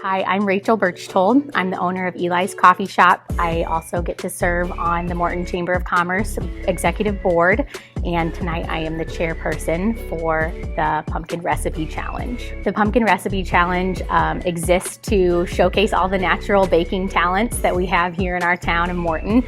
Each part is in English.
Hi, I'm Rachel Birchtold. I'm the owner of Eli's Coffee Shop. I also get to serve on the Morton Chamber of Commerce Executive Board, and tonight I am the chairperson for the Pumpkin Recipe Challenge. The Pumpkin Recipe Challenge exists to showcase all the natural baking talents that we have here in our town of Morton,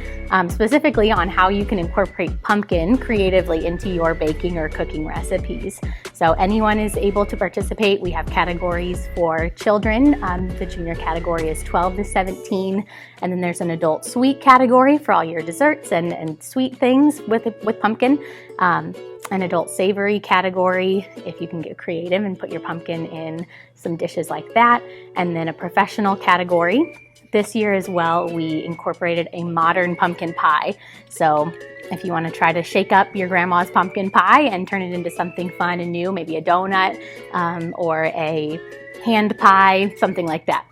specifically on how you can incorporate pumpkin creatively into your baking or cooking recipes. So anyone is able to participate. We have categories for children. The junior category is 12 to 17, and then there's an adult sweet category for all your desserts and sweet things with pumpkin. An adult savory category, if you can get creative and put your pumpkin in some dishes like that, and then a professional category. This year as well, we incorporated a modern pumpkin pie. So if you want to try to shake up your grandma's pumpkin pie and turn it into something fun and new, maybe a donut or a hand pie, something like that.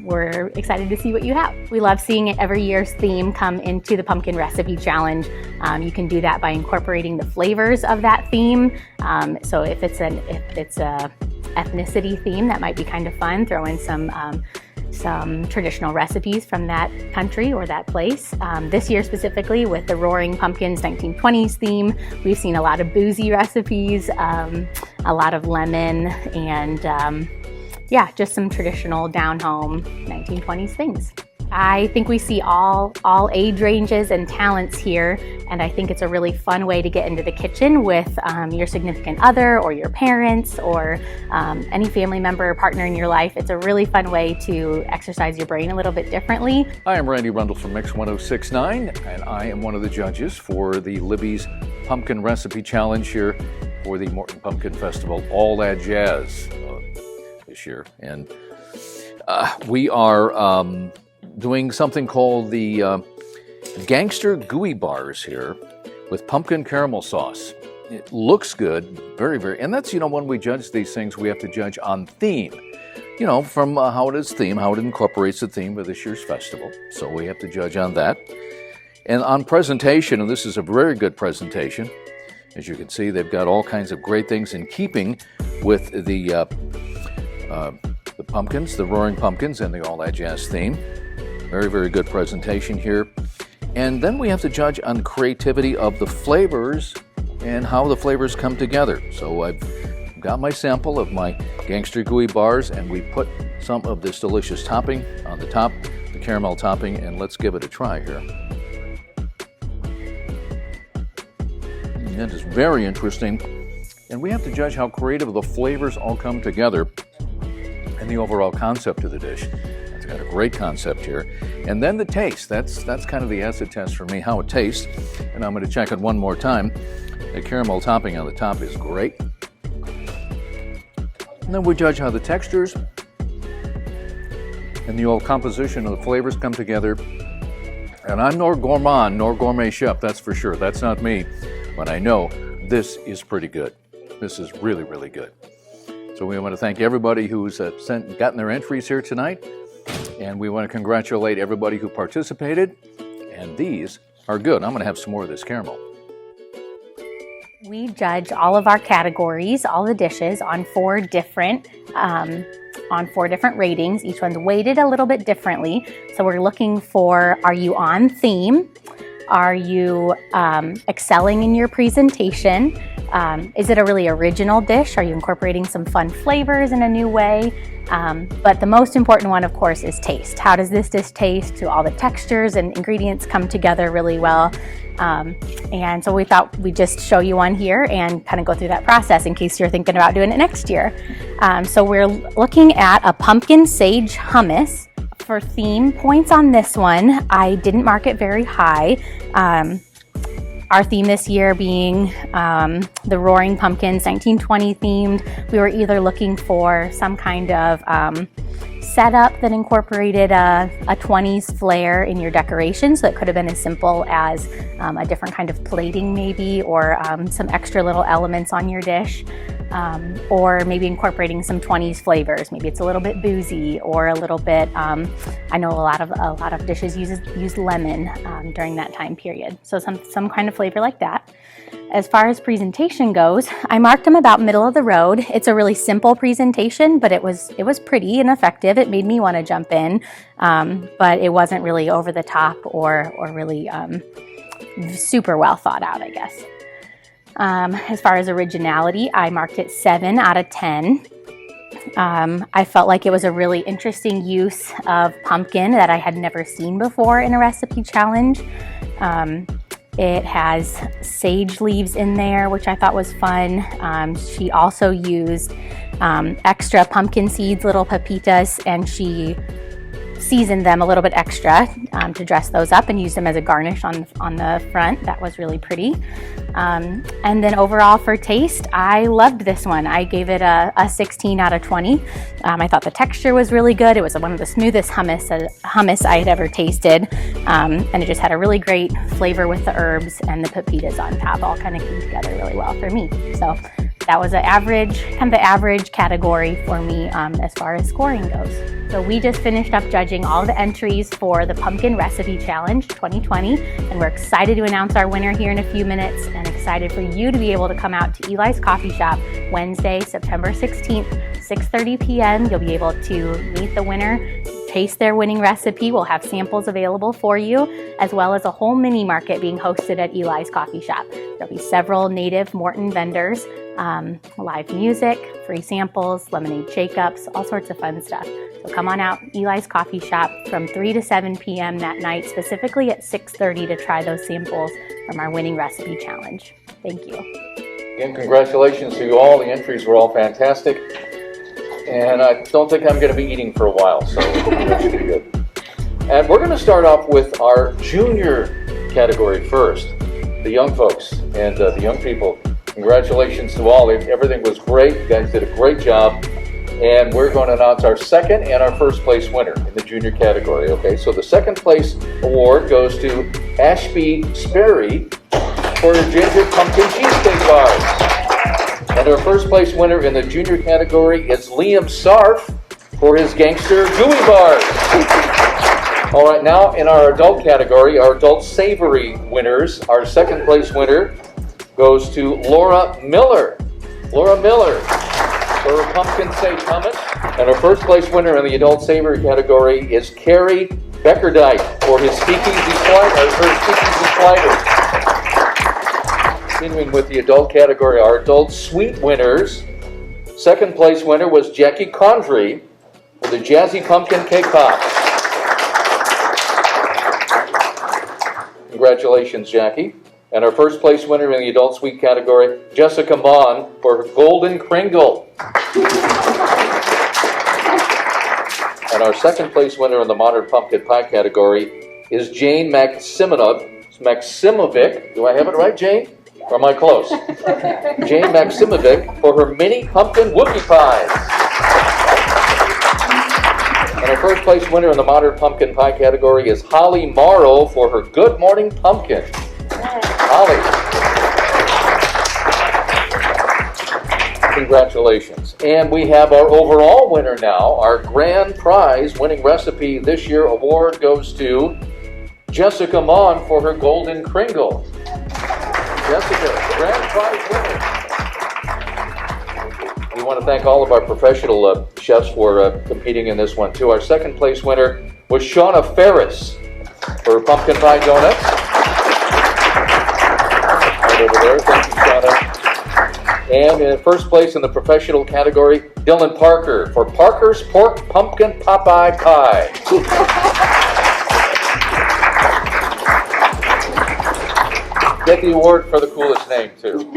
We're excited to see what you have. We love seeing every year's theme come into the Pumpkin Recipe Challenge. You can do that by incorporating the flavors of that theme. So if it's a ethnicity theme, that might be kind of fun. Throw in some traditional recipes from that country or that place. This year specifically with the Roaring Pumpkins 1920s theme, we've seen a lot of boozy recipes, a lot of lemon, and yeah, just some traditional down-home 1920s things. I think we see all age ranges and talents here, and I think it's a really fun way to get into the kitchen with your significant other or your parents or any family member or partner in your life. It's a really fun way to exercise your brain a little bit differently. Hi, I'm Randy Rundle from Mix 1069, and I am one of the judges for the Libby's Pumpkin Recipe Challenge here for the Morton Pumpkin Festival, All That Jazz this year. And we are doing something called the Gangster Gooey Bars here with pumpkin caramel sauce. It looks good, very, and that's, when we judge these things, we have to judge on theme, from how it is themed, how it incorporates the theme of this year's festival. So we have to judge on that. And on presentation, and this is a very good presentation, as you can see, they've got all kinds of great things in keeping with the pumpkins, the Roaring Pumpkins, and the All That Jazz theme. Very good presentation here. And then we have to judge on the creativity of the flavors and how the flavors come together. So I've got my sample of my Gangster Gooey Bars, and we put some of this delicious topping on the top, the caramel topping, and let's give it a try here. And that is very interesting. And we have to judge how creative the flavors all come together and the overall concept of the dish. It's got a great concept here. And then the taste, that's kind of the acid test for me, how it tastes. And I'm going to check it one more time. The caramel topping on the top is great. And then we judge how the textures and the old composition of the flavors come together. And I'm no gourmand nor gourmet chef, that's for sure. That's not me. But I know this is pretty good. This is really good. So we want to thank everybody who's gotten their entries here tonight, and we want to congratulate everybody who participated, and these are good. I'm going to have some more of this caramel. We judge all of our categories, all the dishes, on four different ratings. Each one's weighted a little bit differently. So we're looking for, are you on theme? Are you excelling in your presentation? Is it a really original dish? Are you incorporating some fun flavors in a new way? But the most important one, of course, is taste. How does this dish taste? Do all the textures and ingredients come together really well? And so we thought we'd just show you one here and kind of go through that process in case you're thinking about doing it next year. So we're looking at a pumpkin sage hummus. For theme points on this one, I didn't mark it very high. Our theme this year being the Roaring Pumpkins 1920 themed. We were either looking for some kind of setup that incorporated a 20s flair in your decoration. So it could have been as simple as a different kind of plating maybe, or some extra little elements on your dish. or maybe incorporating some 20s flavors. Maybe it's a little bit boozy or a little bit, I know a lot of dishes use lemon during that time period. So some kind of flavor like that. As far as presentation goes, I marked them about middle of the road. It's a really simple presentation, but it was pretty and effective. It made me want to jump in, but it wasn't really over the top or really super well thought out, I guess. As far as originality, I marked it 7 out of 10. I felt like it was a really interesting use of pumpkin that I had never seen before in a recipe challenge. It has sage leaves in there, which I thought was fun. She also used extra pumpkin seeds, little pepitas, and she seasoned them a little bit extra to dress those up and use them as a garnish on the front. That was really pretty. And then overall for taste, I loved this one. I gave it a 16 out of 20. I thought the texture was really good. It was one of the smoothest hummus I had ever tasted. And it just had a really great flavor with the herbs and the pepitas on top. All kind of came together really well for me. So that was the average category for me as far as scoring goes. So we just finished up judging all the entries for the Pumpkin Recipe Challenge 2020, and we're excited to announce our winner here in a few minutes, and excited for you to be able to come out to Eli's Coffee Shop Wednesday, September 16th, 6:30 p.m. You'll be able to meet the winner, taste their winning recipe. We'll have samples available for you, as well as a whole mini market being hosted at Eli's Coffee Shop. There'll be several native Morton vendors, live music, free samples, lemonade shake-ups, all sorts of fun stuff. So come on out, Eli's Coffee Shop from 3 to 7 p.m. that night, specifically at 6:30 to try those samples from our winning recipe challenge. Thank you. Again, congratulations to you all. The entries were all fantastic. And I don't think I'm going to be eating for a while, so that should be good. And we're going to start off with our junior category first, the young folks and the young people. Congratulations to all. Everything was great. You guys did a great job. And we're going to announce our second and our first place winner in the junior category. Okay, so the second place award goes to Ashby Sperry for her ginger pumpkin cheesecake bars. And our first place winner in the junior category is Liam Sarf for his gangster gooey bars. All right, now in our adult category, our adult savory winners, our second place winner goes to Laura Miller. Laura Miller for her pumpkin sage hummus. And our first place winner in the adult savory category is Carrie Beckerdike for his speakeasy sliders. Continuing with the adult category, our adult sweet winners. Second place winner was Jackie Condry for the Jazzy Pumpkin Cake Pops. Congratulations, Jackie. And our first place winner in the adult sweet category, Jessica Mon for her Golden Kringle. And our second place winner in the modern pumpkin pie category is Jane Maximovic. Do I have it right, Jane? Or am I close? Jane Maximovic for her mini pumpkin whoopie pies. And our first place winner in the modern pumpkin pie category is Holly Morrow for her Good Morning Pumpkin. Holly. Congratulations. And we have our overall winner now. Our grand prize winning recipe this year award goes to Jessica Mon for her Golden Kringle. Jessica, grand prize winner. We want to thank all of our professional chefs for competing in this one too. Our second place winner was Shauna Ferris for her pumpkin pie donuts. Right over there, thank you, Shauna. And in first place in the professional category, Dylan Parker for Parker's Pork Pumpkin Popeye Pie. Get the award for the coolest name, too.